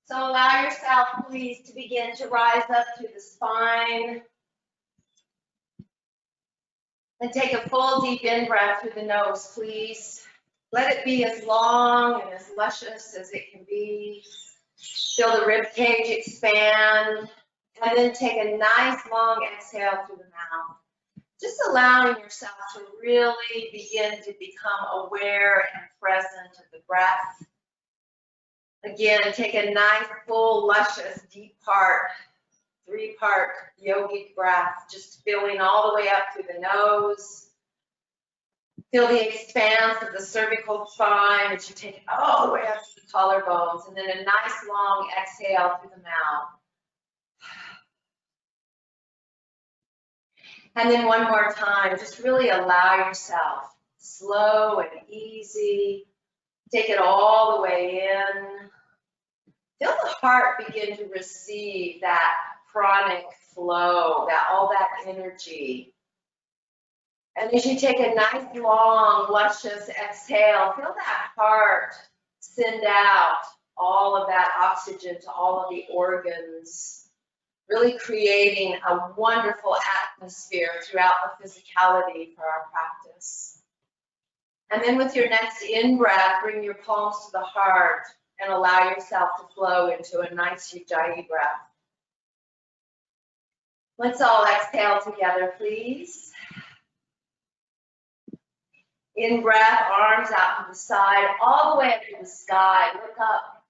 So allow yourself, please, to begin to rise up through the spine. And take a full deep in-breath through the nose, please. Let it be as long and as luscious as it can be. Feel the rib cage expand. And then take a nice long exhale through the mouth. Just allowing yourself to really begin to become aware and present of the breath. Again, take a nice, full, luscious, deep part, 3-part yogic breath, just filling all the way up through the nose. Feel the expanse of the cervical spine as you take it all the way up to the collarbones, and then a nice long exhale through the mouth. And then one more time, just really allow yourself, slow and easy. Take it all the way in. Feel the heart begin to receive that pranic flow, all that energy. And as you take a nice, long, luscious exhale, feel that heart send out all of that oxygen to all of the organs, really creating a wonderful atmosphere throughout the physicality for our practice. And then with your next in-breath, bring your palms to the heart and allow yourself to flow into a nice Ujjayi breath. Let's all exhale together, please. In breath, arms out to the side, all the way up to the sky. Look up.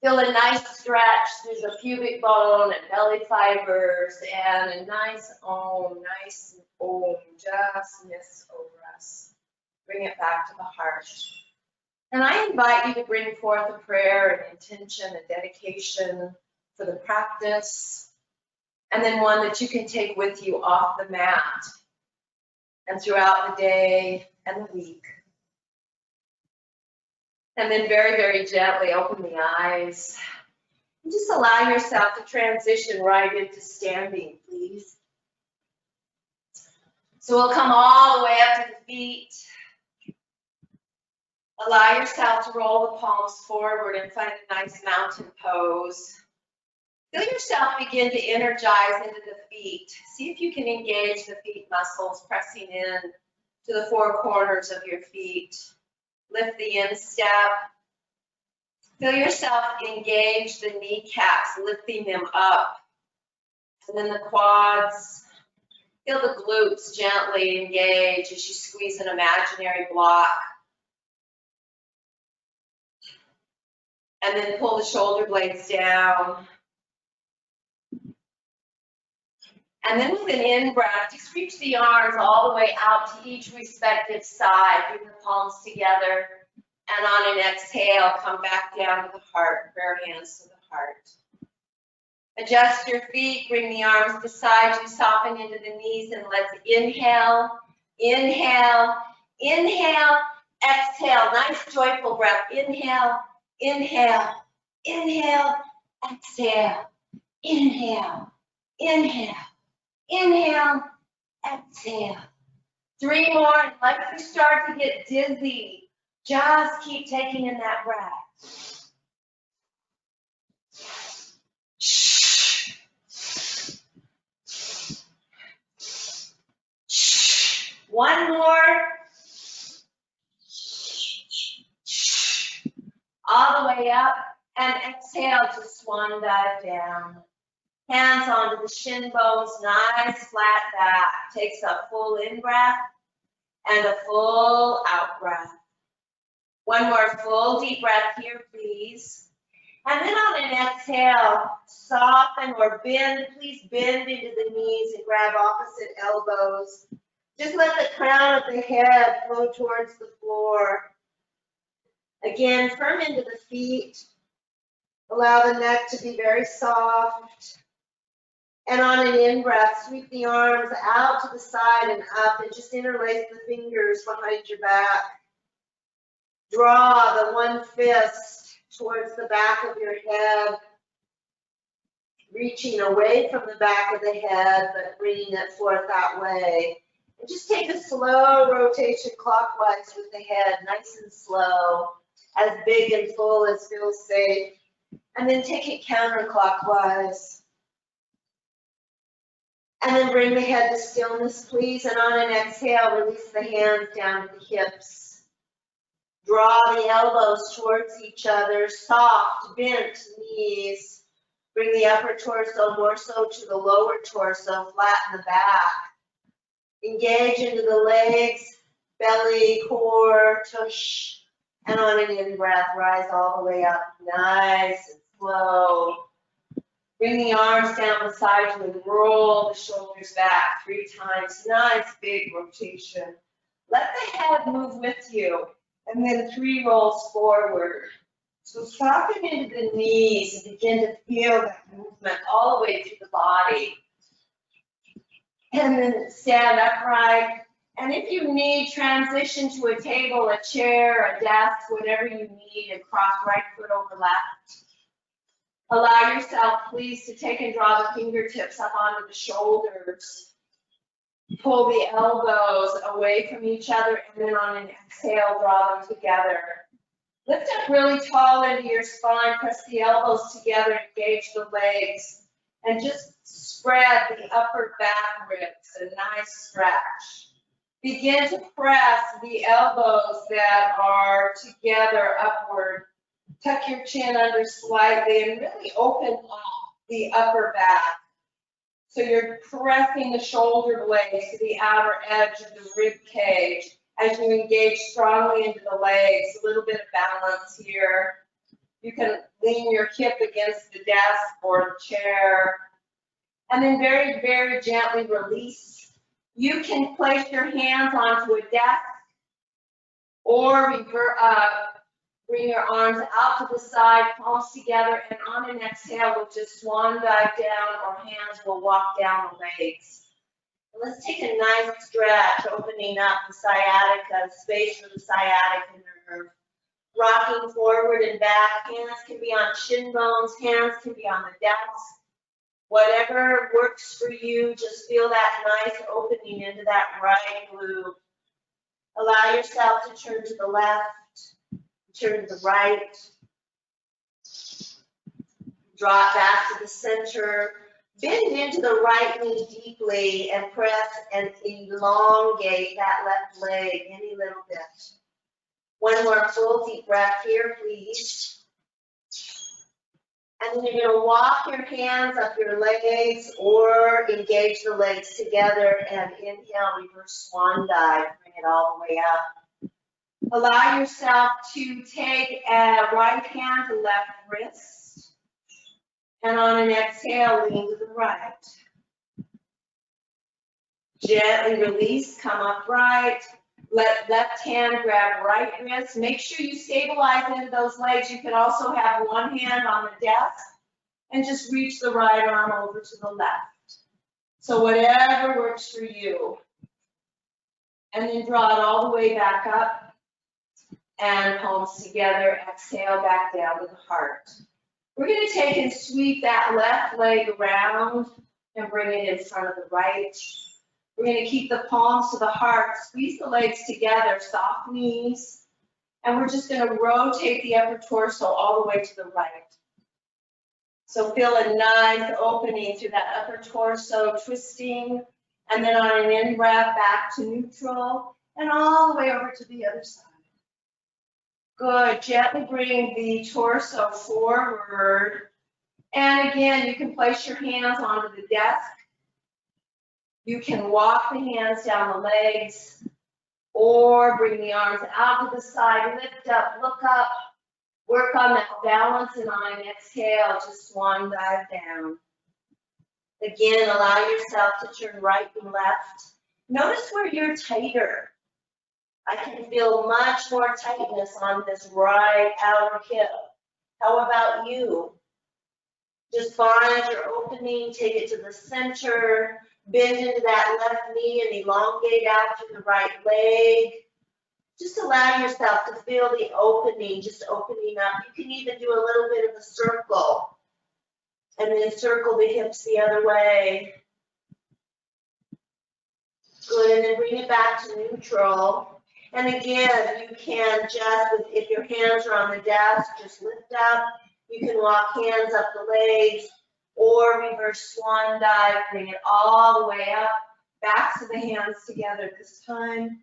Feel a nice stretch through the pubic bone and belly fibers, and a nice om, just miss over us. Bring it back to the heart. And I invite you to bring forth a prayer, an intention, a dedication for the practice, and then one that you can take with you off the mat and throughout the day and the week. And then very, very gently open the eyes. And just allow yourself to transition right into standing, please. So we'll come all the way up to the feet. Allow yourself to roll the palms forward and find a nice mountain pose. Feel yourself begin to energize into the feet. See if you can engage the feet muscles, pressing in to the 4 corners of your feet. Lift the instep. Feel yourself engage the kneecaps, lifting them up. And then the quads. Feel the glutes gently engage as you squeeze an imaginary block. And then pull the shoulder blades down. And then with an in-breath, just reach the arms all the way out to each respective side. Bring the palms together. And on an exhale, come back down to the heart, bare hands to the heart. Adjust your feet, bring the arms beside you, soften into the knees, and let's inhale, inhale, inhale, exhale. Nice joyful breath. Inhale, inhale, inhale, exhale, inhale, inhale. Inhale, exhale. 3 more, and like you start to get dizzy, just keep taking in that breath. One more. All the way up, and exhale to swan dive down. Hands onto the shin bones, nice flat back. Takes a full in-breath and a full out-breath. One more full deep breath here, please. And then on an exhale, soften or bend. Please bend into the knees and grab opposite elbows. Just let the crown of the head flow towards the floor. Again, firm into the feet. Allow the neck to be very soft. And on an in-breath, sweep the arms out to the side and up, and just interlace the fingers behind your back. Draw the one fist towards the back of your head, reaching away from the back of the head, but bringing it forth that way. And just take a slow rotation clockwise with the head, nice and slow, as big and full as feels safe. And then take it counterclockwise. And then bring the head to stillness, please. And on an exhale, release the hands down to the hips. Draw the elbows towards each other, soft, bent knees. Bring the upper torso more so to the lower torso, flatten the back. Engage into the legs, belly, core, tush. And on an in-breath, rise all the way up, nice and slow. Bring the arms down beside you and roll the shoulders back 3 times. Nice big rotation. Let the head move with you, and then 3 rolls forward. So soften into the knees and begin to feel that movement all the way through the body. And then stand upright. And if you need, transition to a table, a chair, a desk, whatever you need, and cross right foot over left. Allow yourself, please, to take and draw the fingertips up onto the shoulders. Pull the elbows away from each other, and then on an exhale, draw them together. Lift up really tall into your spine, press the elbows together, engage the legs, and just spread the upper back ribs, a nice stretch. Begin to press the elbows that are together upward. Tuck your chin under slightly and really open up the upper back. So you're pressing the shoulder blades to the outer edge of the rib cage as you engage strongly into the legs. A little bit of balance here. You can lean your hip against the desk or the chair. And then very, very gently release. You can place your hands onto a desk or bring your arms out to the side, palms together, and on an exhale, we'll just swan dive down, or hands will walk down the legs. And let's take a nice stretch, opening up the sciatica, space for the sciatica nerve. Rocking forward and back, hands can be on shin bones, hands can be on the desk. Whatever works for you, just feel that nice opening into that right glute. Allow yourself to turn to the left, turn to the right. Drop back to the center. Bend into the right knee deeply and press and elongate that left leg any little bit. One more full deep breath here, please. And then you're going to walk your hands up your legs or engage the legs together and inhale, reverse swan dive, bring it all the way up. Allow yourself to take a right hand to left wrist. And on an exhale, lean to the right. Gently release, come upright. Let left hand grab right wrist. Make sure you stabilize into those legs. You can also have one hand on the desk and just reach the right arm over to the left. So whatever works for you. And then draw it all the way back up and palms together. Exhale back down to the heart. We're going to take and sweep that left leg around and bring it in front of the right. We're going to keep the palms to the heart, squeeze the legs together, soft knees, and we're just going to rotate the upper torso all the way to the right. So feel a nice opening through that upper torso, twisting, and then on an in-breath back to neutral, and all the way over to the other side. Good, gently bring the torso forward, and again, you can place your hands onto the desk. You can walk the hands down the legs or bring the arms out to the side, lift up, look up, work on that balance, and on an exhale, just swan dive down. Again, allow yourself to turn right and left. Notice where you're tighter. I can feel much more tightness on this right outer hip. How about you? Just find your opening, take it to the center. Bend into that left knee and elongate out to the right leg. Just allow yourself to feel the opening, just opening up. You can even do a little bit of a circle and then circle the hips the other way. Good, and then bring it back to neutral. And again, you can just, if your hands are on the desk, just lift up. You can walk hands up the legs or reverse swan dive, bring it all the way up, backs of the hands together this time.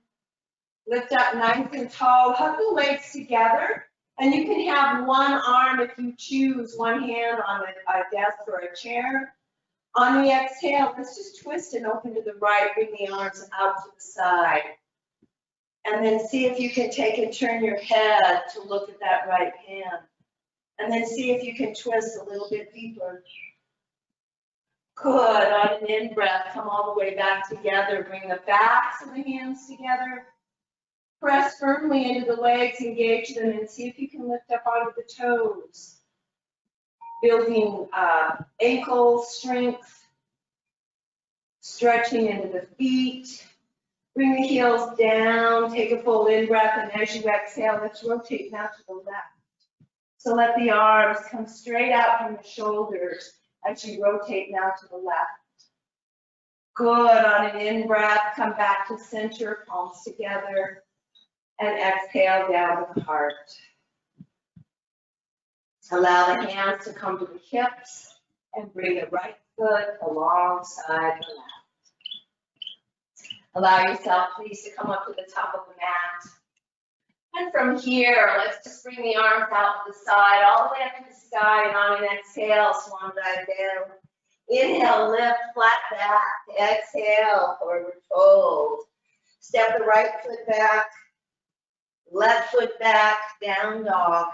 Lift up nice and tall, hug the legs together, and you can have one arm if you choose, one hand on a desk or a chair. On the exhale, let's just twist and open to the right, bring the arms out to the side. And then see if you can take and turn your head to look at that right hand. And then see if you can twist a little bit deeper. Good, on an in-breath, come all the way back together. Bring the backs of the hands together. Press firmly into the legs, engage them, and see if you can lift up onto the toes. Building ankle strength, stretching into the feet. Bring the heels down, take a full in-breath, and as you exhale, let's rotate now to the left. So let the arms come straight out from the shoulders as you rotate now to the left. Good, on an in-breath, come back to center, palms together, and exhale down to the heart. Allow the hands to come to the hips and bring the right foot alongside the left. Allow yourself, please, to come up to the top of the mat. And from here, let's just bring the arms out to the side, all the way up to the sky, and on an exhale, swan dive down. Inhale, lift, flat back. Exhale, forward fold. Step the right foot back, left foot back, down dog.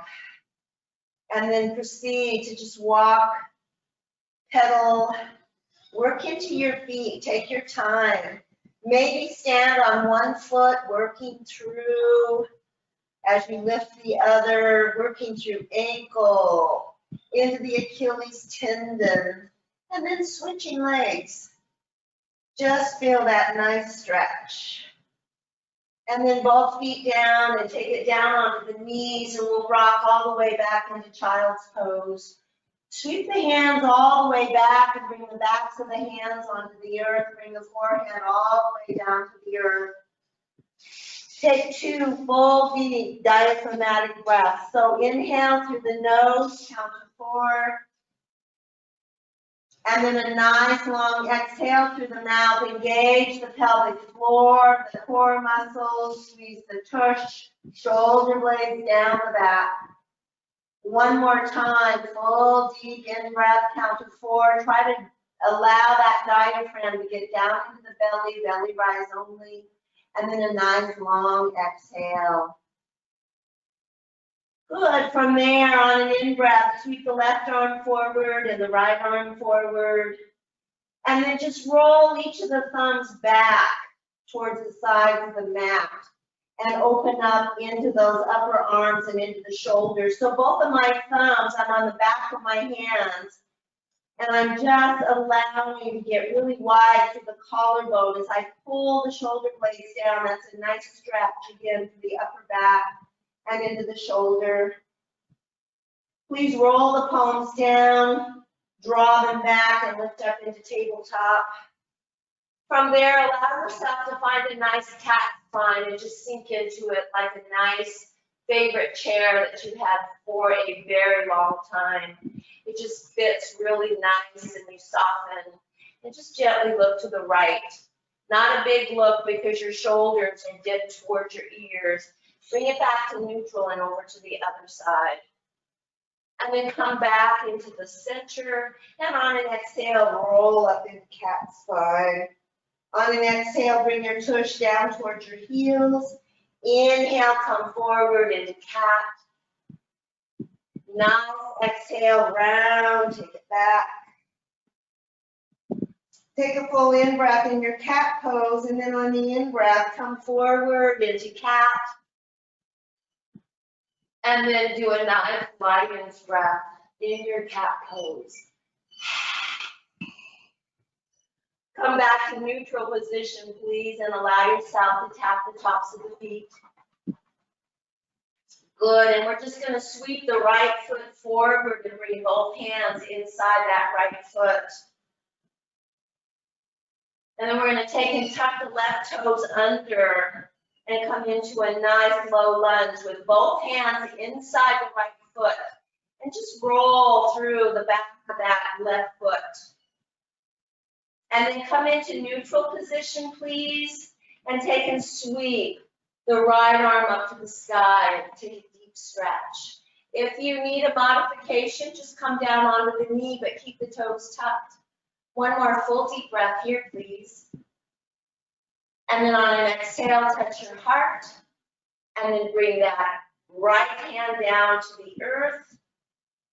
And then proceed to just walk, pedal, work into your feet, take your time. Maybe stand on one foot, working through as you lift the other, working through ankle, into the Achilles tendon, and then switching legs. Just feel that nice stretch. And then both feet down and take it down onto the knees, and we'll rock all the way back into child's pose. Sweep the hands all the way back and bring the backs of the hands onto the earth. Bring the forehead all the way down to the earth. Take 2 full deep diaphragmatic breaths. So inhale through the nose, count to 4. And then a nice long exhale through the mouth. Engage the pelvic floor, the core muscles, squeeze the tush, shoulder blades down the back. One more time, full deep in-breath, count to 4. Try to allow that diaphragm to get down into the belly, belly rise only. And then a nice long exhale. Good, from there on an in-breath, sweep the left arm forward and the right arm forward. And then just roll each of the thumbs back towards the sides of the mat. And open up into those upper arms and into the shoulders. So both of my thumbs, I'm on the back of my hands, and I'm just allowing to get really wide through the collarbone as I pull the shoulder blades down. That's a nice stretch again to the upper back and into the shoulder. Please roll the palms down, draw them back, and lift up into tabletop. From there, allow yourself to find a nice cat spine and just sink into it like a nice favorite chair that you've had for a very long time. It just fits really nice and you soften. And just gently look to the right. Not a big look because your shoulders are dipped towards your ears. Bring it back to neutral and over to the other side. And then come back into the center. And on an exhale, roll up in cat spine. On an exhale, bring your tush down towards your heels. Inhale, come forward into cat. Nice exhale, round, take it back. Take a full in-breath in your cat pose, and then on the in-breath, come forward into cat. And then do a nice lion's breath in your cat pose. Come back to neutral position, please, and allow yourself to tap the tops of the feet. Good, and we're just going to sweep the right foot forward and bring both hands inside that right foot. And then we're going to take and tuck the left toes under and come into a nice low lunge with both hands inside the right foot. And just roll through the back of that left foot. And then come into neutral position, please, and take and sweep the right arm up to the sky and take a deep stretch. If you need a modification, just come down onto the knee, but keep the toes tucked. One more full deep breath here, please. And then on an exhale, touch your heart, and then bring that right hand down to the earth.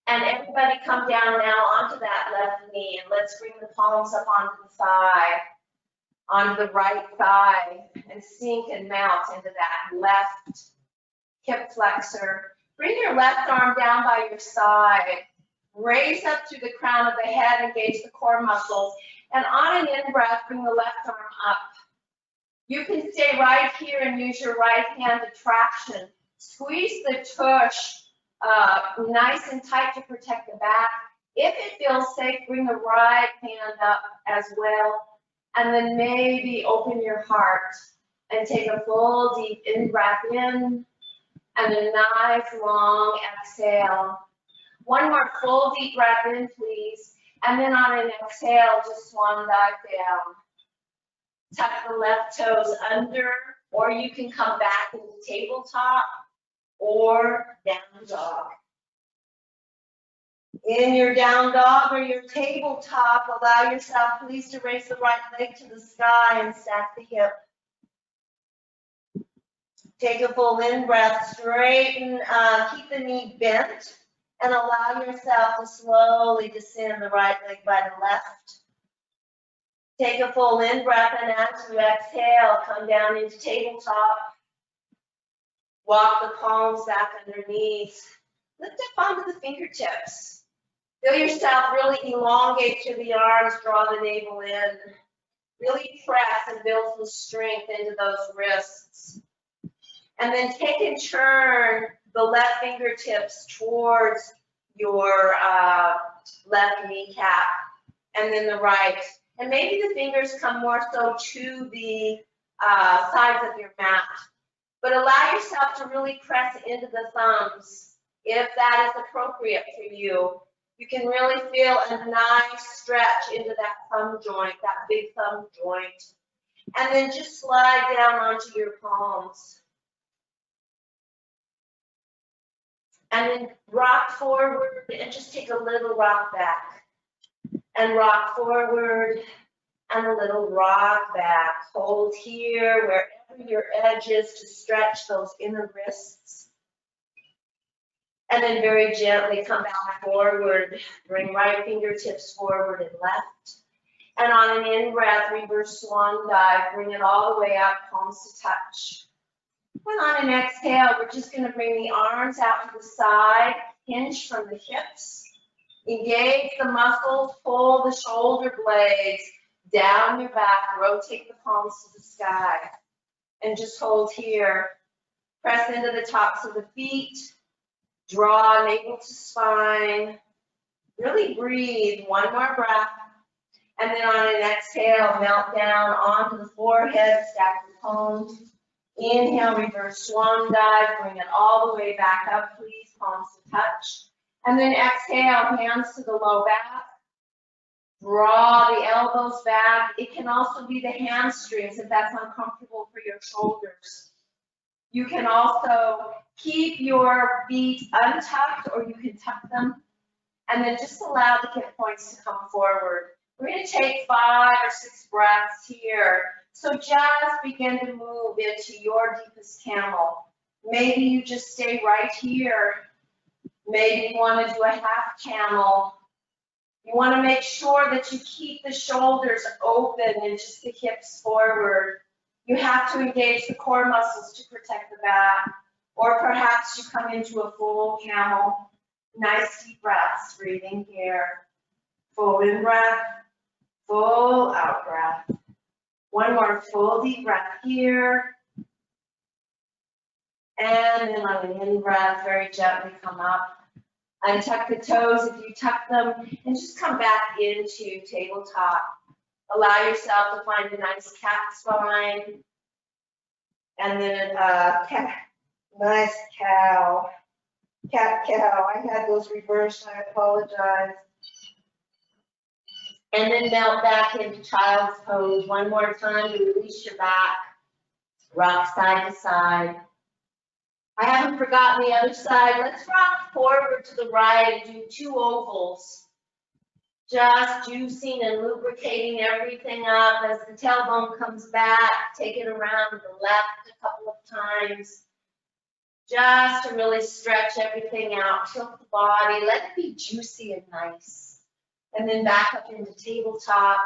And everybody come down now onto that left knee, and let's bring the palms up onto the thigh, onto the right thigh, and sink and melt into that left hip flexor. Bring your left arm down by your side. Raise up through the crown of the head, engage the core muscles. And on an in-breath, bring the left arm up. You can stay right here and use your right hand to traction. Squeeze the tush nice and tight to protect the back. If it feels safe, bring the right hand up as well. And then maybe open your heart and take a full deep in-breath in and a nice long exhale. One more full deep breath in, please. And then on an exhale, just swan dive down. Tuck the left toes under, or you can come back into tabletop or down dog. In your down dog or your tabletop, allow yourself, please, to raise the right leg to the sky and stack the hip. Take a full in breath, straighten, keep the knee bent, and allow yourself to slowly descend the right leg by the left. Take a full in breath, and as you exhale, come down into tabletop. Walk the palms back underneath. Lift up onto the fingertips. Feel yourself really elongate through the arms, draw the navel in. Really press and build some strength into those wrists. And then take and turn the left fingertips towards your left kneecap, and then the right. And maybe the fingers come more so to the sides of your mat. But allow yourself to really press into the thumbs if that is appropriate for you. You can really feel a nice stretch into that thumb joint, that big thumb joint. And then just slide down onto your palms. And then rock forward and just take a little rock back. And rock forward and a little rock back. Hold here wherever your edge is to stretch those inner wrists. And then very gently come back forward. Bring right fingertips forward and left. And on an in-breath, reverse swan dive. Bring it all the way up, palms to touch. And on an exhale, we're just going to bring the arms out to the side, hinge from the hips. Engage the muscles, pull the shoulder blades down your back, rotate the palms to the sky. And just hold here. Press into the tops of the feet. Draw navel to spine. Really breathe. One more breath. And then on an exhale, melt down onto the forehead, stack the palms. Inhale, reverse swan dive. Bring it all the way back up, please. Palms to touch. And then exhale, hands to the low back. Draw the elbows back. It can also be the hamstrings if that's uncomfortable for your shoulders. You can also keep your feet untucked, or you can tuck them. And then just allow the hip points to come forward. We're going to take 5 or 6 breaths here. So just begin to move into your deepest camel. Maybe you just stay right here. Maybe you want to do a half camel. You want to make sure that you keep the shoulders open and just the hips forward. You have to engage the core muscles to protect the back. Or perhaps you come into a full camel. Nice deep breaths, breathing here. Full in breath, full out breath. One more full deep breath here. And then on an in breath, very gently come up. Untuck the toes if you tuck them, and just come back into tabletop. Allow yourself to find a nice cat spine. And then nice cow. cat-cow. I had those reversed, I apologize. And then melt back into child's pose. One more time to release your back. Rock side to side. I haven't forgotten the other side. Let's rock forward to the right and do 2 ovals. Just juicing and lubricating everything up. As the tailbone comes back, take it around to the left a couple of times. Just to really stretch everything out, tilt the body, let it be juicy and nice. And then back up into tabletop.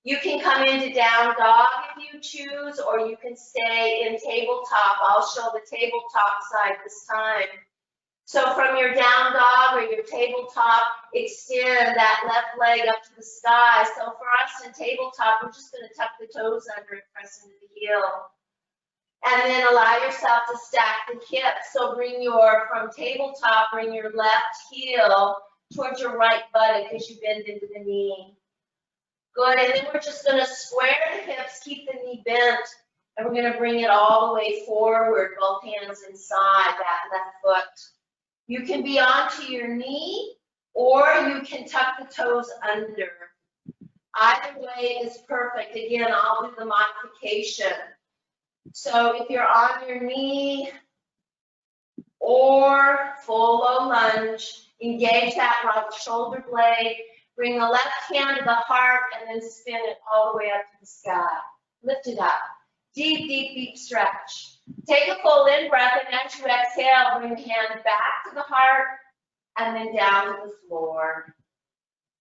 You can come into down dog if you choose, or you can stay in tabletop. I'll show the tabletop side this time. So from your down dog or your tabletop, extend that left leg up to the sky. So for us in tabletop, we're just going to tuck the toes under and press into the heel. And then allow yourself to stack the hips. So from tabletop, bring your left heel towards your right buttock as you bend into the knee. Good, and then we're just gonna square the hips, keep the knee bent, and we're gonna bring it all the way forward, both hands inside that left foot. You can be onto your knee, or you can tuck the toes under. Either way is perfect. Again, I'll do the modification. So if you're on your knee or full low lunge, engage that right shoulder blade, bring the left hand to the heart, and then spin it all the way up to the sky. Lift it up. Deep, deep, deep stretch. Take a full in breath, and as you exhale, bring the hand back to the heart, and then down to the floor.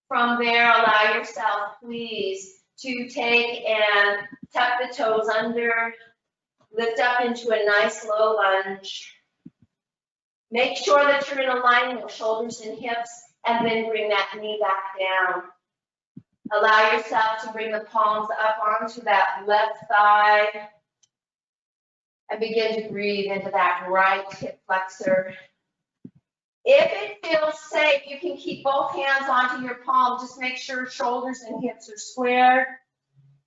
From there, allow yourself, please, to take and tuck the toes under. Lift up into a nice low lunge. Make sure that you're in alignment with shoulders and hips, and then bring that knee back down. Allow yourself to bring the palms up onto that left thigh, and begin to breathe into that right hip flexor. If it feels safe, you can keep both hands onto your palm. Just make sure shoulders and hips are square.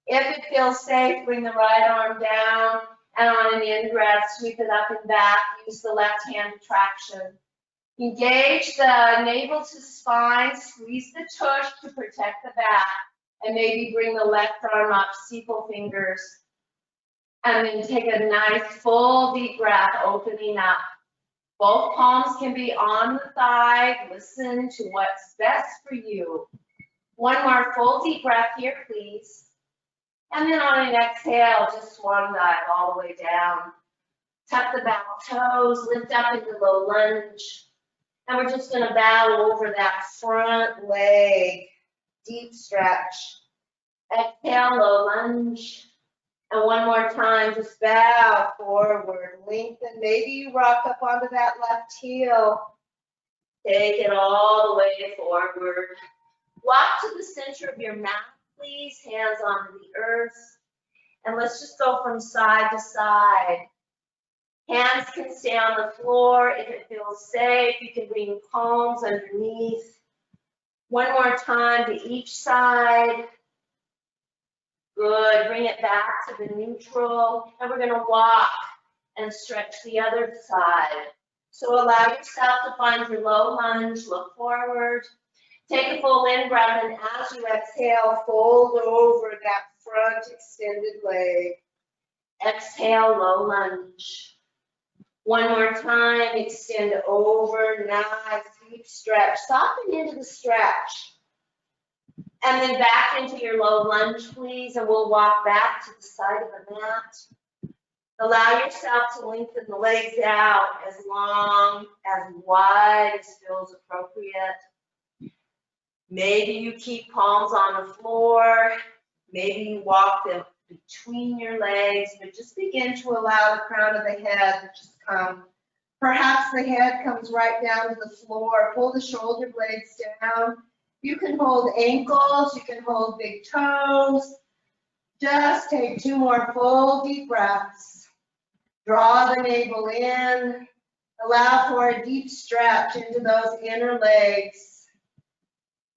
If it feels safe, bring the right arm down. And on an in-breath, sweep it up and back. Use the left hand to traction. Engage the navel to spine. Squeeze the tush to protect the back. And maybe bring the left arm up, steeple fingers. And then take a nice full deep breath, opening up. Both palms can be on the thigh. Listen to what's best for you. One more full deep breath here, please. And then on an exhale, just swan dive all the way down. Tuck the back toes, lift up into low lunge. And we're just gonna bow over that front leg. Deep stretch. Exhale, low lunge. And one more time, just bow forward, lengthen. Maybe you rock up onto that left heel. Take it all the way forward. Walk to the center of your mat. Please, hands onto the earth. And let's just go from side to side. Hands can stay on the floor. If it feels safe, you can bring palms underneath. One more time to each side. Good, bring it back to the neutral. And we're gonna walk and stretch the other side. So allow yourself to find your low lunge, look forward. Take a full in breath, and as you exhale, fold over that front extended leg. Exhale, low lunge. One more time, extend over, nice deep stretch. Soften into the stretch. And then back into your low lunge, please, and we'll walk back to the side of the mat. Allow yourself to lengthen the legs out as long, as wide as feels appropriate. Maybe you keep palms on the floor. Maybe you walk them between your legs, but just begin to allow the crown of the head to just come. Perhaps the head comes right down to the floor. Pull the shoulder blades down. You can hold ankles. You can hold big toes. Just take 2 more full deep breaths. Draw the navel in. Allow for a deep stretch into those inner legs.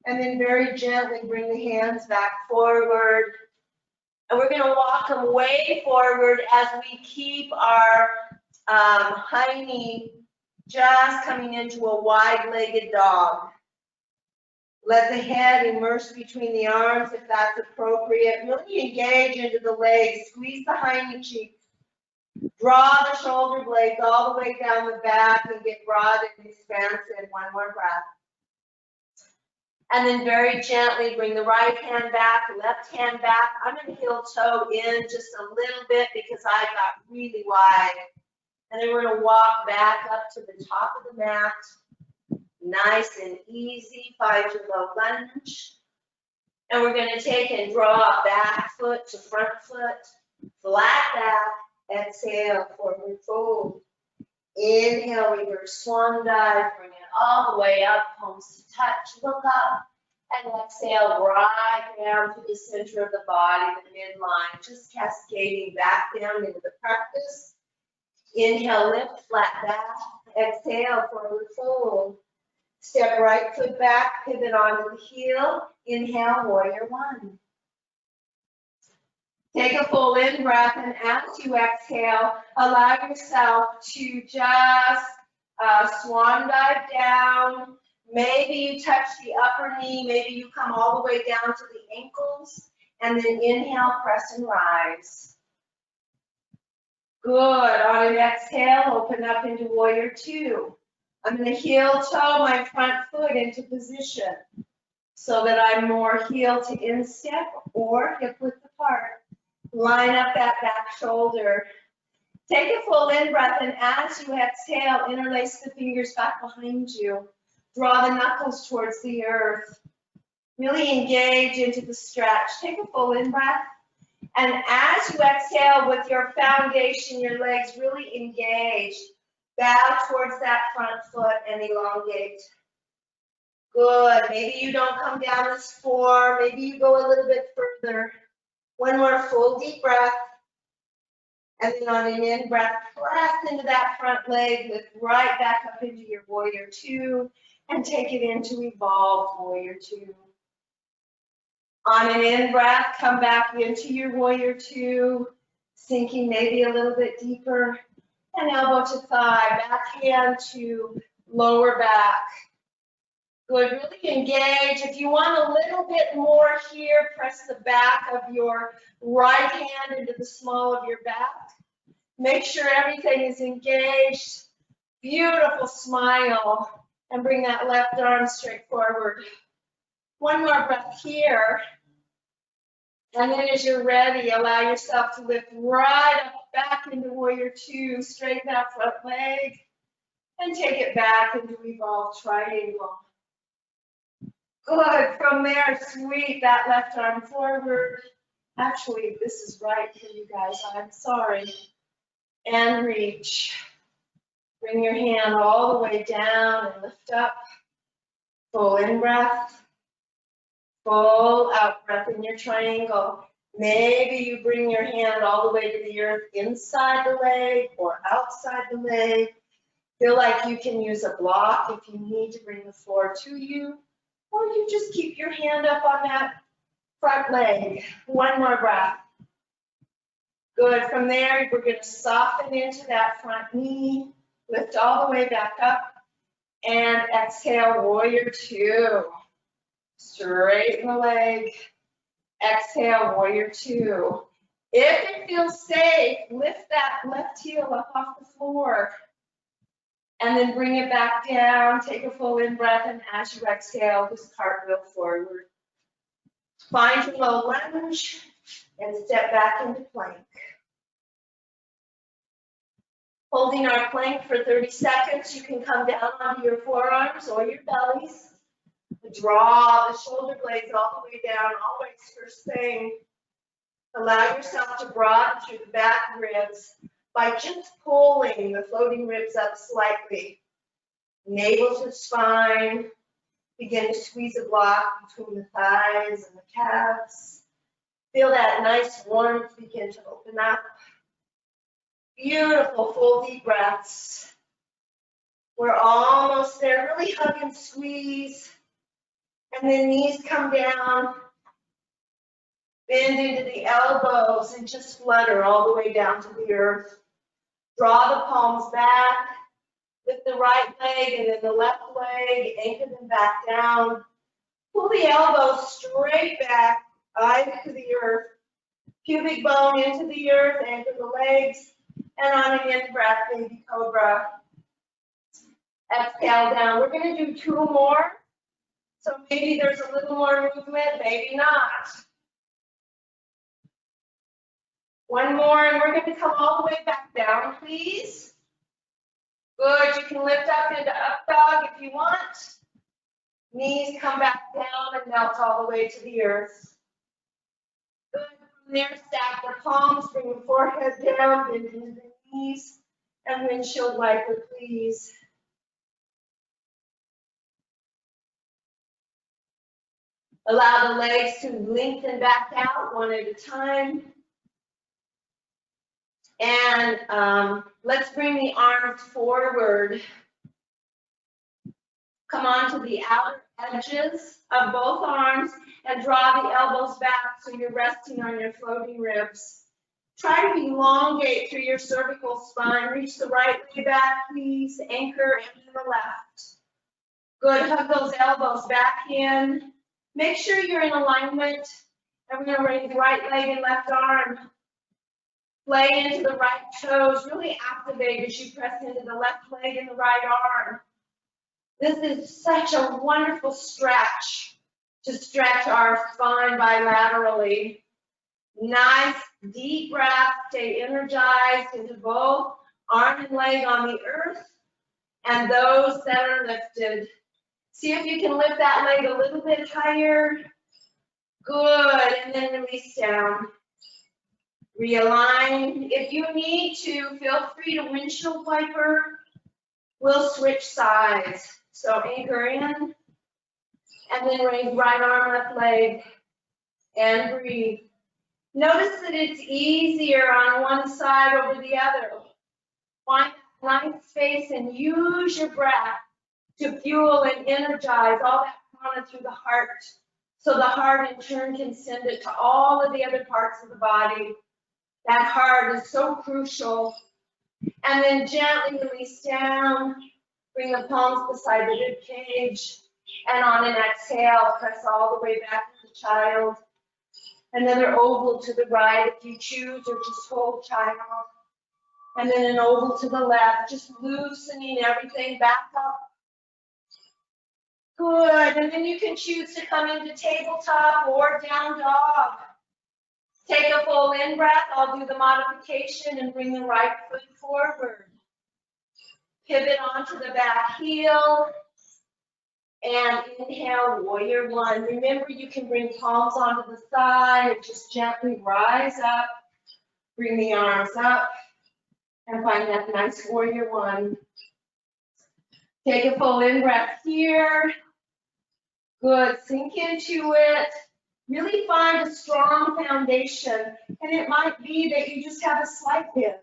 And then very gently bring the hands back forward. And we're gonna walk them way forward as we keep our high knee just coming into a wide-legged dog. Let the head immerse between the arms if that's appropriate. Really engage into the legs. Squeeze the hind cheeks. Draw the shoulder blades all the way down the back and get broad and expansive. One more breath. And then very gently bring the right hand back, left hand back. I'm going to heel toe in just a little bit because I got really wide. And then we're going to walk back up to the top of the mat. Nice and easy. Find your low lunge. And we're going to take and draw back foot to front foot. Flat back. Exhale, forward fold. Inhale, reverse swan dive. Bring it all the way up, palms to touch. Look up. And exhale, right down to the center of the body, the midline. Just cascading back down into the practice. Inhale, lift, flat back. Exhale, forward fold. Step right foot back, pivot onto the heel. Inhale, warrior one. Take a full in breath, and as you exhale, allow yourself to just swan dive down. Maybe you touch the upper knee, maybe you come all the way down to the ankles, and then inhale, press and rise. Good. On an exhale, open up into warrior two. I'm going to heel toe my front foot into position so that I'm more heel to instep or hip width apart. Line up that back shoulder. Take a full in breath, and as you exhale, interlace the fingers back behind you. Draw the knuckles towards the earth. Really engage into the stretch. Take a full in breath. And as you exhale with your foundation, your legs really engage. Bow towards that front foot and elongate. Good. Maybe you don't come down as four. Maybe you go a little bit further. One more full deep breath. And then on an in breath, press into that front leg. Lift right back up into your warrior two. And take it into evolved warrior two. On an in breath, come back into your warrior two. Sinking maybe a little bit deeper. And elbow to thigh, back hand to lower back. Good, really engage. If you want a little bit more here, press the back of your right hand into the small of your back. Make sure everything is engaged. Beautiful smile. And bring that left arm straight forward. One more breath here. And then as you're ready, allow yourself to lift right up back into warrior two. Straighten that front leg. And take it back into evolved triangle. Good. From there, sweep that left arm forward. Actually, this is right for you guys. I'm sorry. And reach. Bring your hand all the way down and lift up. Full in breath. Full out breath in your triangle. Maybe you bring your hand all the way to the earth inside the leg or outside the leg. Feel like you can use a block if you need to bring the floor to you. Or you just keep your hand up on that front leg. One more breath. Good. From there, we're going to soften into that front knee. Lift all the way back up. And exhale, warrior two. Straighten the leg. Exhale, warrior two. If it feels safe, lift that left heel up off the floor. And then bring it back down. Take a full in breath, and as you exhale, just cartwheel forward. Find your low lunge and step back into plank. Holding our plank for 30 seconds, you can come down onto your forearms or your bellies. Draw the shoulder blades all the way down, always first thing. Allow yourself to broaden through the back ribs by just pulling the floating ribs up slightly. Navel to spine. Begin to squeeze a block between the thighs and the calves. Feel that nice warmth begin to open up. Beautiful, full deep breaths. We're almost there. Really hug and squeeze. And then knees come down. Bend into the elbows and just flutter all the way down to the earth. Draw the palms back. Lift the right leg and then the left leg, anchor them back down. Pull the elbows straight back, eyes to the earth. Pubic bone into the earth, anchor the legs. And on an in-breath, baby cobra. Exhale down. We're going to do 2 more. So maybe there's a little more movement, maybe not. 1 more, and we're going to come all the way back down, please. Good. You can lift up into up dog if you want. Knees come back down and melt all the way to the earth. Good. From there, stack the palms, bring the forehead down, bend into the knees, and windshield wiper, please. Allow the legs to lengthen back out one at a time. And let's bring the arms forward. Come onto the outer edges of both arms and draw the elbows back so you're resting on your floating ribs. Try to elongate through your cervical spine. Reach the right leg back, please. Anchor into the left. Good. Hug those elbows back in. Make sure you're in alignment. And we're going to raise right leg and left arm. Play into the right toes. Really activate as you press into the left leg and the right arm. This is such a wonderful stretch to stretch our spine bilaterally. Nice deep breath. Stay energized into both arm and leg on the earth and those that are lifted. See if you can lift that leg a little bit higher. Good, and then release down. Realign. If you need to, feel free to windshield wiper. We'll switch sides. So anchor in, and then raise right arm, left leg, and breathe. Notice that it's easier on one side over the other. Find a nice space and use your breath to fuel and energize all that prana through the heart, so the heart in turn can send it to all of the other parts of the body. That heart is so crucial. And then gently release down. Bring the palms beside the rib cage. And on an exhale, press all the way back to child. Another oval to the right if you choose, or just hold child. And then an oval to the left, just loosening everything back up. Good, and then you can choose to come into tabletop or down dog. Take a full in-breath. I'll do the modification and bring the right foot forward. Pivot onto the back heel. And inhale, warrior 1. Remember, you can bring palms onto the side and just gently rise up. Bring the arms up and find that nice warrior 1. Take a full in-breath here. Good, sink into it. Really find a strong foundation, and it might be that you just have a slight bend.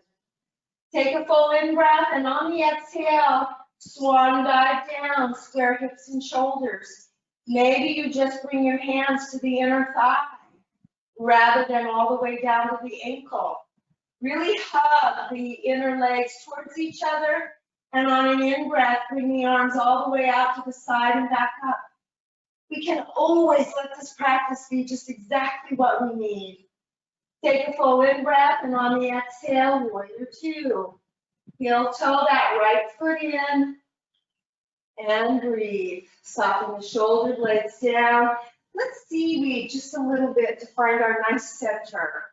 Take a full in-breath, and on the exhale, swan dive down, square hips and shoulders. Maybe you just bring your hands to the inner thigh rather than all the way down to the ankle. Really hug the inner legs towards each other, and on an in-breath, bring the arms all the way out to the side and back up. We can always let this practice be just exactly what we need. Take a full in-breath, and on the exhale, warrior 2. Heel toe that right foot in, and breathe. Soften the shoulder blades down. Let's seaweed just a little bit to find our nice center.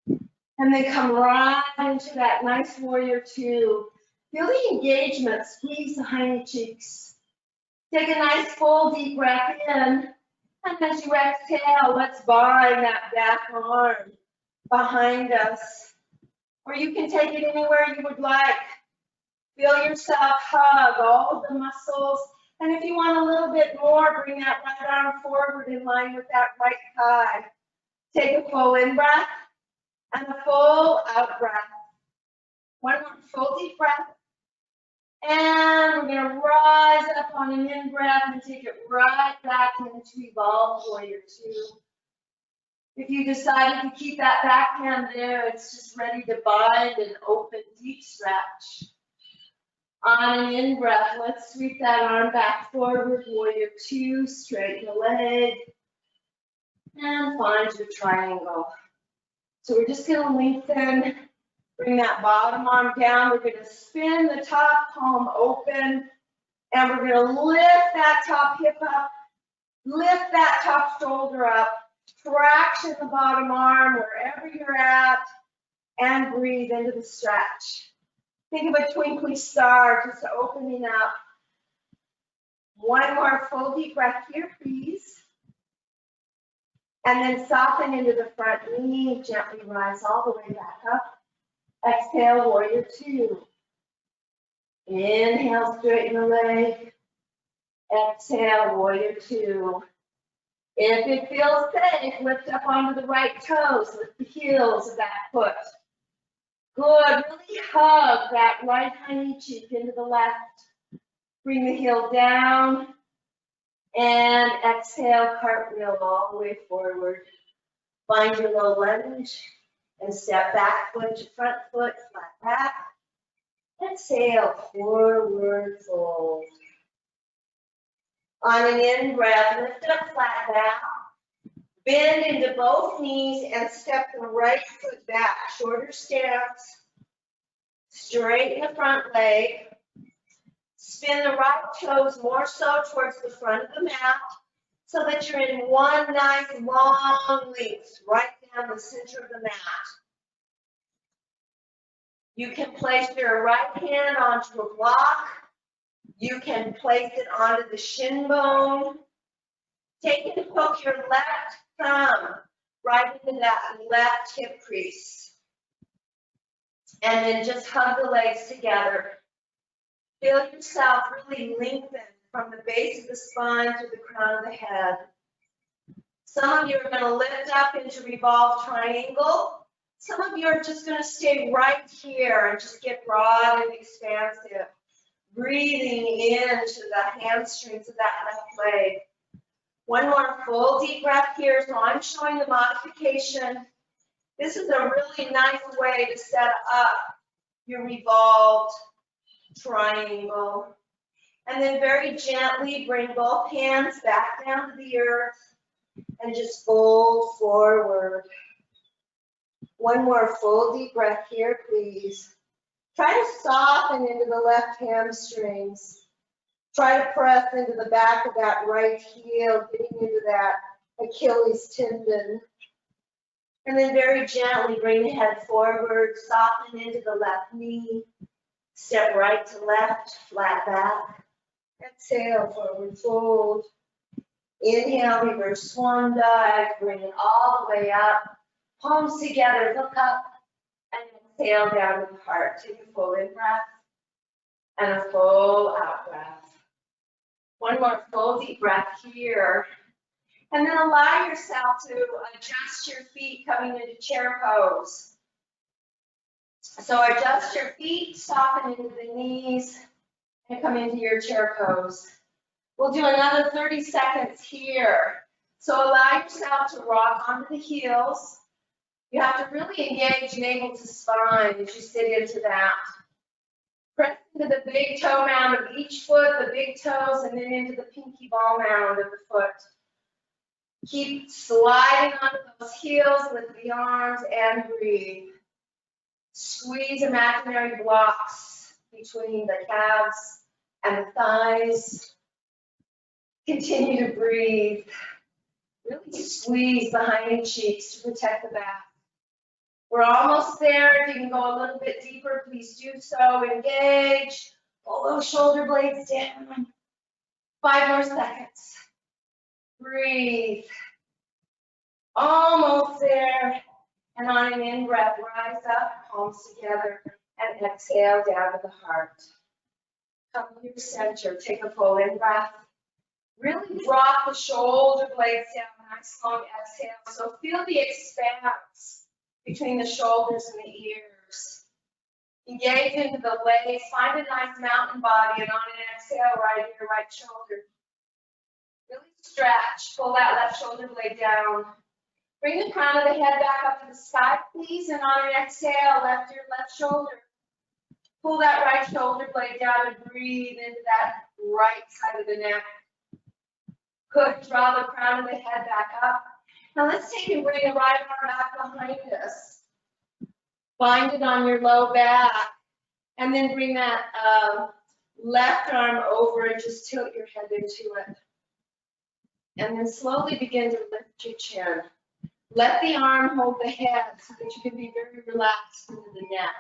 And then come right into that nice warrior 2. Feel the engagement, squeeze the hiney cheeks. Take a nice full deep breath in, and as you exhale, let's bind that back arm behind us. Or you can take it anywhere you would like. Feel yourself hug all of the muscles, and if you want a little bit more, bring that right arm forward in line with that right thigh. Take a full in-breath and a full out-breath. One more full deep breath. And we're going to rise up on an in-breath and take it right back into Evolve Warrior 2. If you decided to keep that back hand there, it's just ready to bind and open, deep stretch. On an in-breath, let's sweep that arm back forward, warrior two, straighten the leg, and find your triangle. So we're just gonna lengthen, bring that bottom arm down. We're gonna spin the top palm open, and we're gonna lift that top hip up, lift that top shoulder up, traction the bottom arm wherever you're at, and breathe into the stretch. Think of a twinkling star just opening up. One more full deep breath here, please. And then soften into the front knee, gently rise all the way back up. Exhale, warrior two. Inhale, straighten the leg. Exhale, warrior two. If it feels safe, lift up onto the right toes, lift the heels of that foot. Good, really hug that right hind cheek into the left. Bring the heel down and exhale, cartwheel all the way forward. Find your low lunge and step back foot to front foot, flat back. Exhale, forward fold. On an in breath, lift up flat back. Bend into both knees and step the right foot back, shorter stance. Straighten the front leg. Spin the right toes more so towards the front of the mat so that you're in one nice long length right down the center of the mat. You can place your right hand onto a block. You can place it onto the shin bone. Take and hook your left thumb right into that left hip crease. And then just hug the legs together. Feel yourself really lengthen from the base of the spine to the crown of the head. Some of you are going to lift up into revolved triangle. Some of you are just going to stay right here and just get broad and expansive. Breathing into the hamstrings of that left leg. One more full deep breath here. So I'm showing the modification. This is a really nice way to set up your revolved triangle. And then very gently bring both hands back down to the earth and just fold forward. One more full deep breath here, please. Try to soften into the left hamstrings. Try to press into the back of that right heel, getting into that Achilles tendon. And then very gently bring the head forward, soften into the left knee. Step right to left, flat back. Exhale, forward fold. Inhale, reverse swan dive. Bring it all the way up. Palms together, look up. And exhale down to the heart. Take a full in breath and a full out breath. One more full deep breath here. And then allow yourself to adjust your feet coming into chair pose. So adjust your feet, soften into the knees, and come into your chair pose. We'll do another 30 seconds here. So allow yourself to rock onto the heels. You have to really engage navel to spine as you sit into that. Press into the big toe mound of each foot, the big toes, and then into the pinky ball mound of the foot. Keep sliding onto those heels with the arms and breathe. Squeeze imaginary blocks between the calves and the thighs. Continue to breathe. Really squeeze the hind cheeks to protect the back. We're almost there. If you can go a little bit deeper, please do so. Engage. Pull those shoulder blades down. 5 more seconds. Breathe. Almost there. And on an in-breath, rise up, palms together, and exhale down to the heart. Come to your center. Take a full in-breath. Really drop the shoulder blades down. Nice long exhale. So feel the expanse between the shoulders and the ears. Engage into the legs. Find a nice mountain body, and on an exhale, right here, right shoulder. Really stretch. Pull that left shoulder blade down. Bring the crown of the head back up to the sky, please, and on an exhale, left ear, left shoulder. Pull that right shoulder blade down and breathe into that right side of the neck. Good, draw the crown of the head back up. Now let's take and bring the right arm back behind us. Bind it on your low back. And then bring that left arm over and just tilt your head into it. And then slowly begin to lift your chin. Let the arm hold the head so that you can be very relaxed into the neck.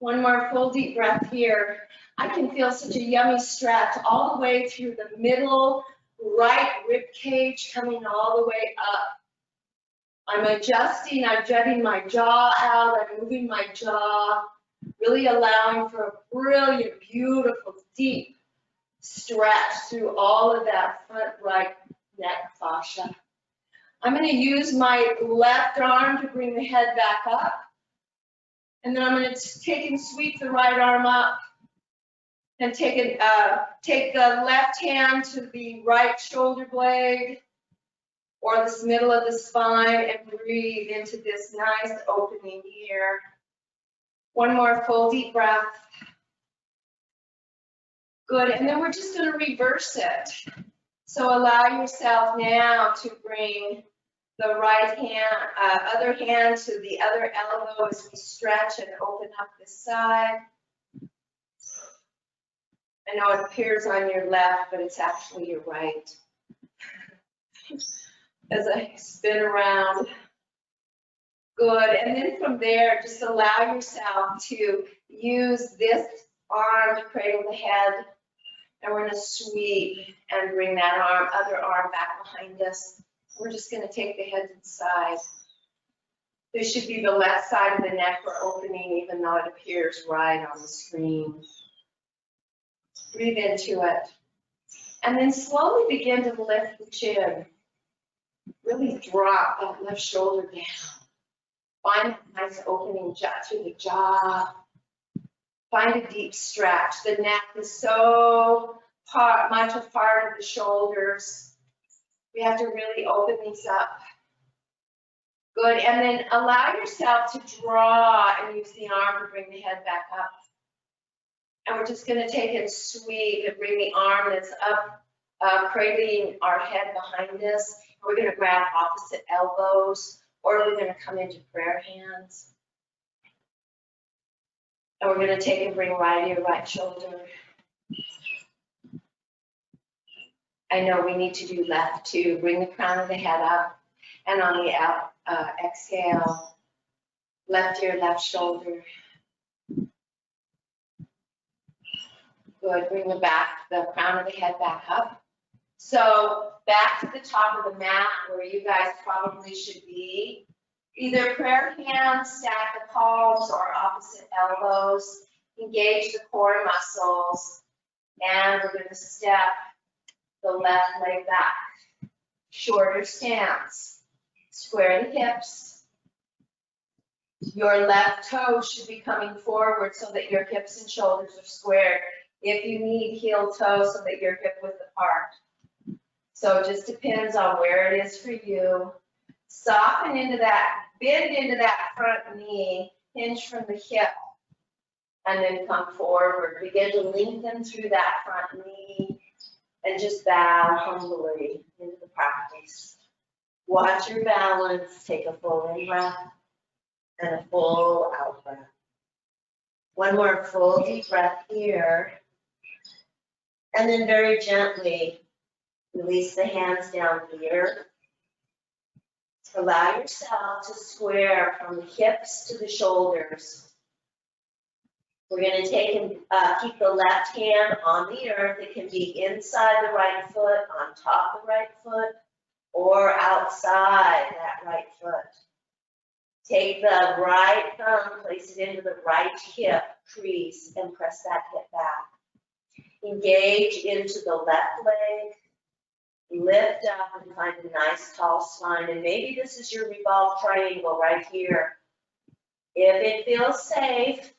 One more full deep breath here. I can feel such a yummy stretch all the way through the middle right rib cage coming all the way up. I'm adjusting, I'm jutting my jaw out, I'm moving my jaw, really allowing for a brilliant, beautiful, deep stretch through all of that front right neck fascia. I'm going to use my left arm to bring the head back up. And then I'm going to take and sweep the right arm up and take the left hand to the right shoulder blade or this middle of the spine and breathe into this nice opening here. One more full deep breath. Good, and then we're just going to reverse it. So allow yourself now to bring the right hand, other hand to the other elbow as we stretch and open up this side. I know it appears on your left, but it's actually your right. As I spin around. Good, and then from there, just allow yourself to use this arm to cradle the head. And we're going to sweep and bring that other arm back behind us. We're just going to take the head to the side. This should be the left side of the neck we're opening, even though it appears right on the screen. Breathe into it. And then slowly begin to lift the chin. Really drop that left shoulder down. Find a nice opening jut through the jaw. Find a deep stretch. The neck is so much a part of the shoulders. We have to really open these up. Good, and then allow yourself to draw and use the arm to bring the head back up. And we're just going to take and sweep and bring the arm that's up, cradling our head behind us. We're going to grab opposite elbows, or we're going to come into prayer hands. And we're going to take and bring right ear, right shoulder. I know we need to do left too. Bring the crown of the head up. And on the exhale, left ear, left shoulder. Good. Bring the crown of the head back up. So back to the top of the mat where you guys probably should be. Either prayer hands, stack the palms, or opposite elbows. Engage the core muscles. And we're going to step the left leg back. Shorter stance. Square the hips. Your left toe should be coming forward so that your hips and shoulders are squared. If you need heel toe so that your hip width apart. So it just depends on where it is for you. Soften into that, bend into that front knee, hinge from the hip, and then come forward. Begin to lengthen through that front knee and just bow humbly into the practice. Watch your balance. Take a full in breath and a full out breath. One more full deep breath here. And then very gently release the hands down here. Allow yourself to square from the hips to the shoulders. We're going to take and keep the left hand on the earth. It can be inside the right foot, on top of the right foot, or outside that right foot. Take the right thumb, place it into the right hip crease, and press that hip back. Engage into the left leg. Lift up and find a nice tall spine. And maybe this is your revolved triangle right here. If it feels safe,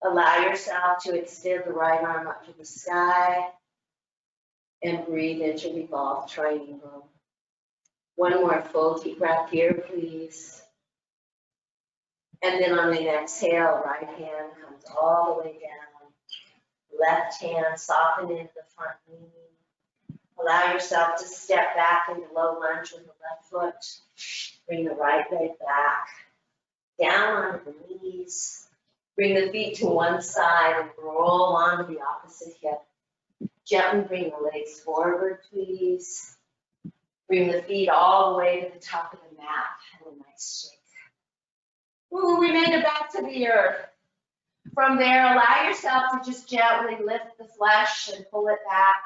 allow yourself to extend the right arm up to the sky and breathe into revolved triangle. One more full deep breath here, please. And then on an exhale, right hand comes all the way down. Left hand soften into the front knee. Allow yourself to step back into low lunge with the left foot. Bring the right leg back. Down onto the knees. Bring the feet to one side and roll onto the opposite hip. Gently bring the legs forward, please. Bring the feet all the way to the top of the mat. Have a nice shake. Ooh, we made it back to the earth. From there, allow yourself to just gently lift the flesh and pull it back.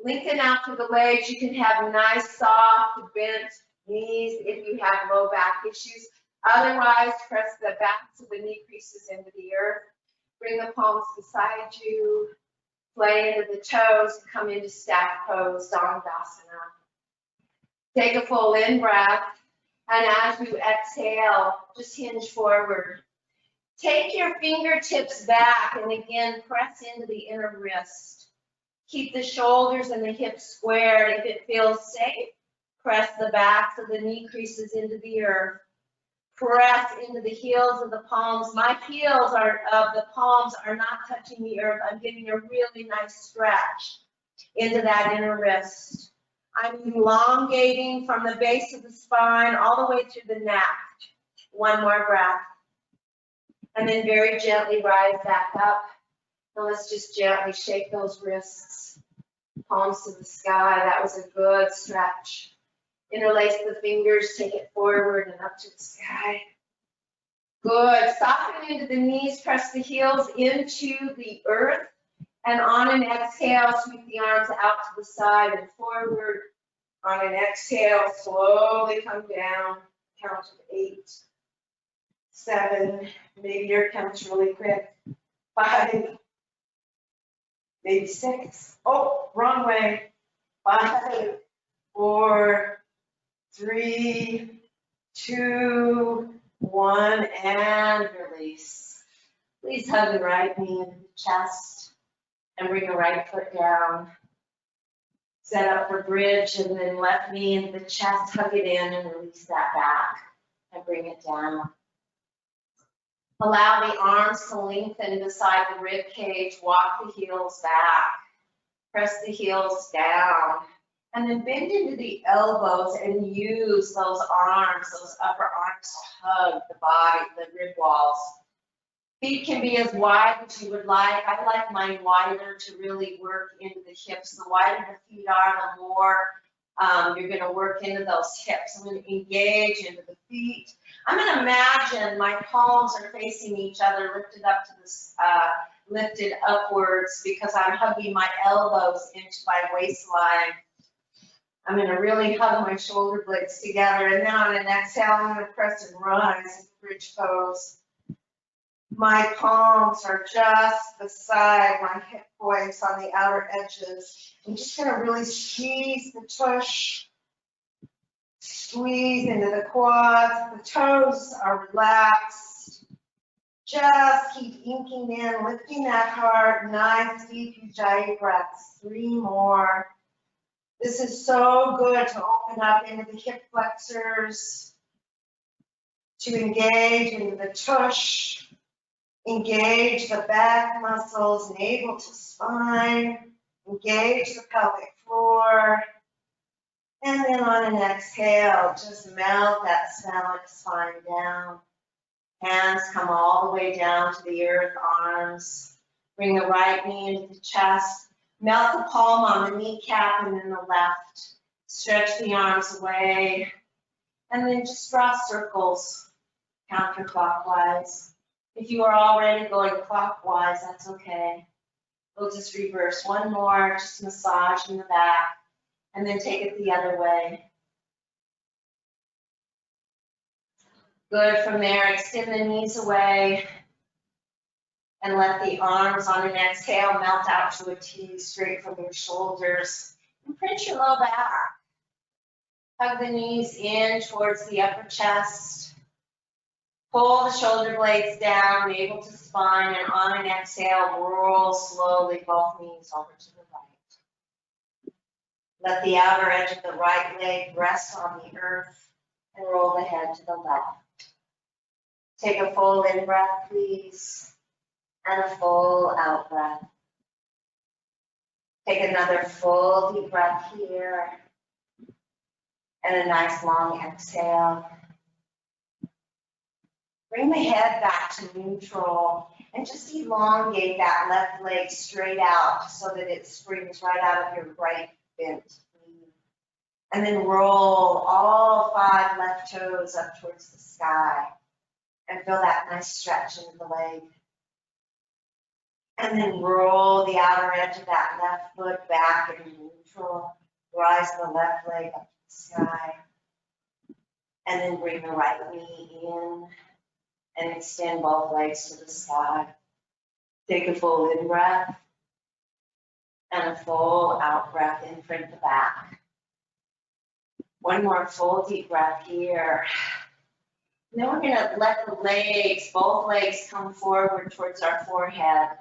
Lengthen out through the legs. You can have nice, soft, bent knees if you have low back issues. Otherwise, press the backs of the knee creases into the earth. Bring the palms beside you. Play into the toes and come into staff pose, Dhanurasana. Take a full in-breath. And as you exhale, just hinge forward. Take your fingertips back and again press into the inner wrist. Keep the shoulders and the hips squared. If it feels safe, press the backs of the knee creases into the earth. Press into the heels of the palms. My heels of the palms are not touching the earth. I'm getting a really nice stretch into that inner wrist. I'm elongating from the base of the spine all the way through the neck. One more breath. And then very gently rise back up. Now let's just gently shake those wrists. Palms to the sky. That was a good stretch. Interlace the fingers, take it forward and up to the sky. Good. Soften into the knees, press the heels into the earth. And on an exhale, sweep the arms out to the side and forward. On an exhale, slowly come down. Count to 8, 7, maybe your count's really quick. 5, maybe 6. Oh, wrong way. 5, 4, 3, 2, 1, and release. Please hug the right knee into the chest and bring the right foot down. Set up for bridge and then left knee into the chest, hug it in and release that back and bring it down. Allow the arms to lengthen beside the rib cage, walk the heels back, press the heels down, and then bend into the elbows and use those arms, those upper arms to hug the body, the rib walls. Feet can be as wide as you would like. I like mine wider to really work into the hips. The wider the feet are, the more you're going to work into those hips. I'm going to engage into the feet. I'm going to imagine my palms are facing each other, lifted up to this, lifted upwards because I'm hugging my elbows into my waistline. I'm going to really hug my shoulder blades together, and then on an exhale, I'm going to press and rise into bridge pose. My palms are just beside my hip points on the outer edges. I'm just going to really squeeze the tush, squeeze into the quads. The toes are relaxed. Just keep inking in, lifting that heart. Nice deep Ujjayi breaths. 3 more. This is so good to open up into the hip flexors, to engage into the tush. Engage the back muscles, navel to spine, engage the pelvic floor, and then on an exhale, just melt that stomach spine down. Hands come all the way down to the earth, arms. Bring the right knee into the chest, melt the palm on the kneecap and then the left. Stretch the arms away, and then just draw circles counterclockwise. If you are already going clockwise, that's okay. We'll just reverse. One more, just massage in the back, and then take it the other way. Good. From there, extend the knees away, and let the arms on an exhale melt out to a T straight from your shoulders. And print your low back. Hug the knees in towards the upper chest. Pull the shoulder blades down, navel to spine, and on an exhale, roll slowly both knees over to the right. Let the outer edge of the right leg rest on the earth and roll the head to the left. Take a full in breath, please, and a full out breath. Take another full deep breath here, and a nice long exhale. Bring the head back to neutral and just elongate that left leg straight out so that it springs right out of your right bent knee. And then roll all 5 left toes up towards the sky and feel that nice stretch into the leg. And then roll the outer edge of that left foot back into neutral. Rise the left leg up to the sky. And then bring the right knee in and extend both legs to the sky. Take a full in breath and a full out breath in front to back. One more full deep breath here. And then we're gonna let the legs, both legs, come forward towards our forehead.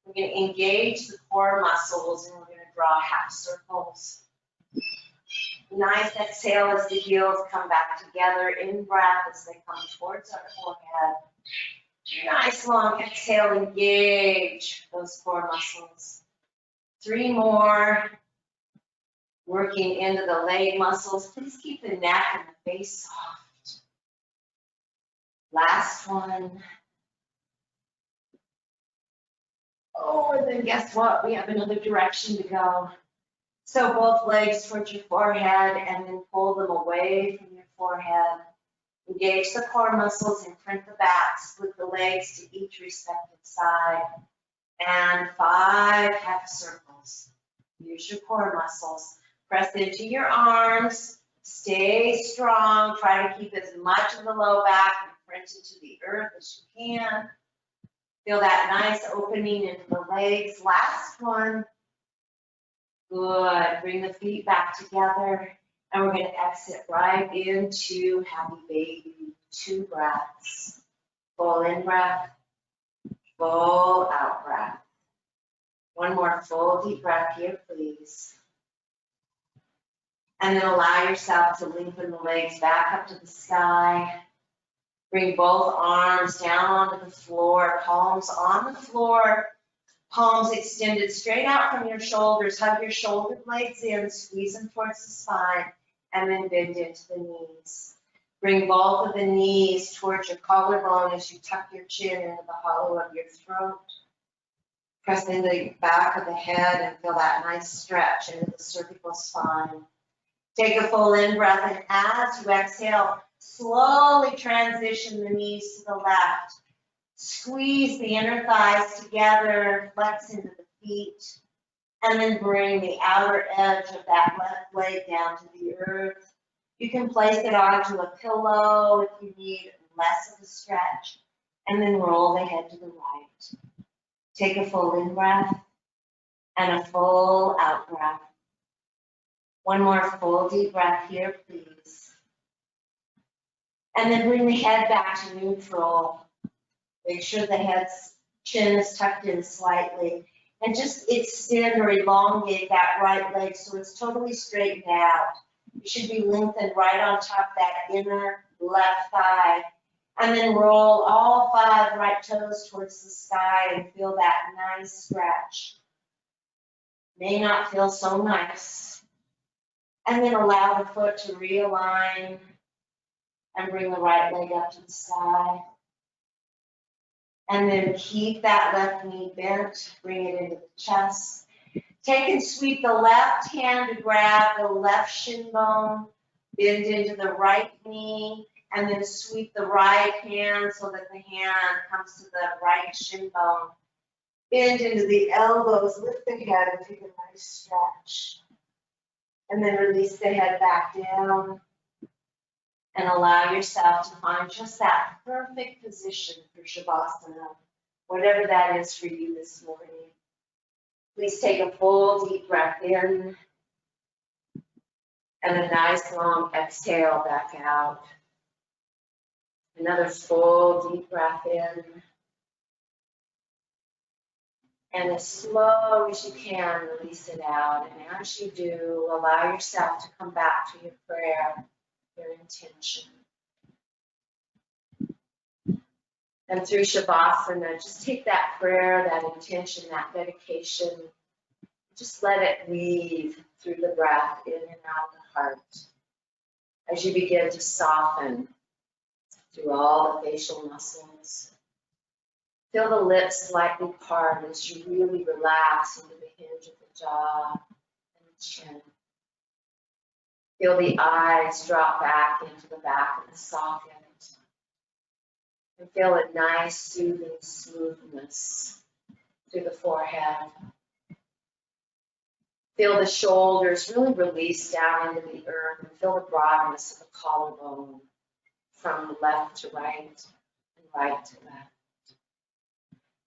We're gonna engage the core muscles and we're gonna draw half circles. Nice exhale as the heels come back together. In breath as they come towards our forehead. Nice long exhale, engage those core muscles. 3 more. Working into the leg muscles. Please keep the neck and the face soft. Last one. Oh, and then guess what? We have another direction to go. So both legs towards your forehead and then pull them away from your forehead. Engage the core muscles and print the back. Split the legs to each respective side. And 5 half circles. Use your core muscles. Press into your arms. Stay strong. Try to keep as much of the low back and print into the earth as you can. Feel that nice opening into the legs. Last one. Good. Bring the feet back together. And we're going to exit right into happy baby. 2 breaths. Full in breath. Full out breath. One more full deep breath here, please. And then allow yourself to lengthen the legs back up to the sky. Bring both arms down onto the floor, palms on the floor. Palms extended straight out from your shoulders. Hug your shoulder blades in, squeeze them towards the spine, and then bend into the knees. Bring both of the knees towards your collarbone as you tuck your chin into the hollow of your throat. Press into the back of the head and feel that nice stretch into the cervical spine. Take a full in breath, and as you exhale, slowly transition the knees to the left. Squeeze the inner thighs together, flex into the feet, and then bring the outer edge of that left leg down to the earth. You can place it onto a pillow if you need less of a stretch, and then roll the head to the right. Take a full in breath and a full out breath. One more full deep breath here, please. And then bring the head back to neutral. Make sure the head's chin is tucked in slightly. And just extend or elongate that right leg so it's totally straightened out. It should be lengthened right on top of that inner left thigh. And then roll all 5 right toes towards the sky and feel that nice stretch. May not feel so nice. And then allow the foot to realign and bring the right leg up to the sky. And then keep that left knee bent, bring it into the chest. Take and sweep the left hand to grab the left shin bone, bend into the right knee, and then sweep the right hand so that the hand comes to the right shin bone. Bend into the elbows, lift the head and take a nice stretch. And then release the head back down and allow yourself to find just that perfect position for Shavasana, whatever that is for you this morning. Please take a full deep breath in and a nice long exhale back out. Another full deep breath in. And as slow as you can, release it out. And as you do, allow yourself to come back to your prayer, your intention. And through Shavasana, just take that prayer, that intention, that dedication, just let it weave through the breath, in and out of the heart, as you begin to soften through all the facial muscles. Feel the lips slightly part as you really relax into the hinge of the jaw and the chin. Feel the eyes drop back into the back of the socket. And feel a nice, soothing smoothness through the forehead. Feel the shoulders really release down into the earth, and feel the broadness of the collarbone from left to right and right to left.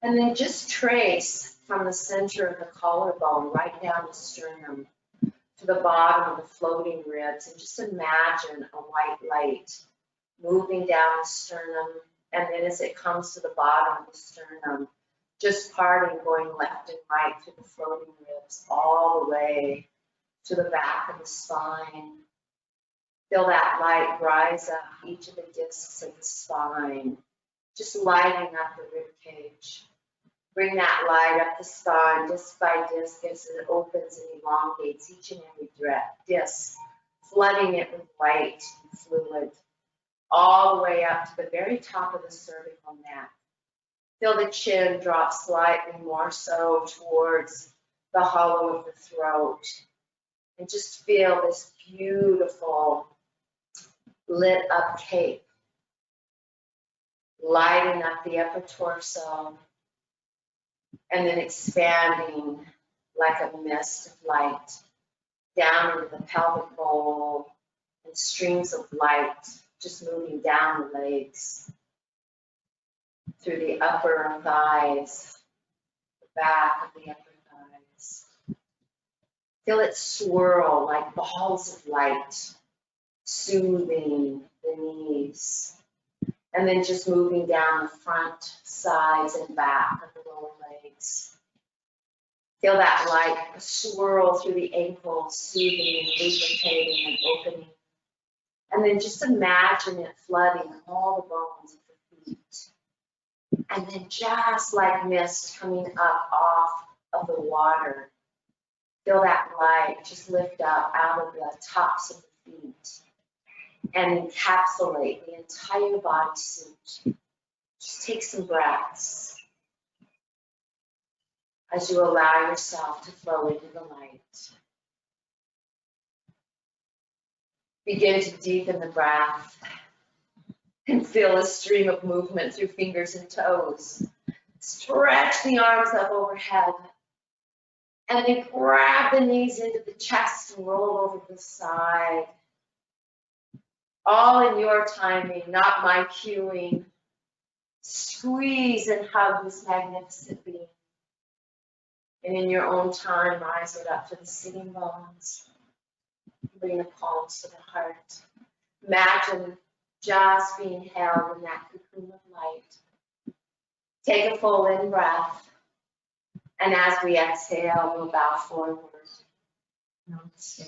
And then just trace from the center of the collarbone right down the sternum to the bottom of the floating ribs, and just imagine a white light moving down the sternum, and then as it comes to the bottom of the sternum, just parting, going left and right through the floating ribs all the way to the back of the spine. Feel that light rise up each of the discs of the spine, just lighting up the rib cage. Bring that light up the spine disc by disc as it opens and elongates each and every disc, flooding it with light and fluid, all the way up to the very top of the cervical neck. Feel the chin drop slightly more so towards the hollow of the throat. And just feel this beautiful lit up cape, lighting up the upper torso, and then expanding like a mist of light down into the pelvic bowl, and streams of light just moving down the legs, through the upper thighs, the back of the upper thighs. Feel it swirl like balls of light, soothing the knees, and then just moving down the front, sides, and back of the lower legs. Feel that light swirl through the ankles, soothing and lubricating and opening. And then just imagine it flooding all the bones of the feet. And then just like mist coming up off of the water, feel that light just lift up out of the tops of the feet and encapsulate the entire bodysuit. Just take some breaths as you allow yourself to flow into the light. Begin to deepen the breath and feel a stream of movement through fingers and toes. Stretch the arms up overhead, and then grab the knees into the chest and roll over to the side. All in your timing, not my cueing. Squeeze and hug this magnificent being. And in your own time, rise it up to the sitting bones. Bring the palms to the heart. Imagine just being held in that cocoon of light. Take a full in breath. And as we exhale, we'll bow forward. Namaste.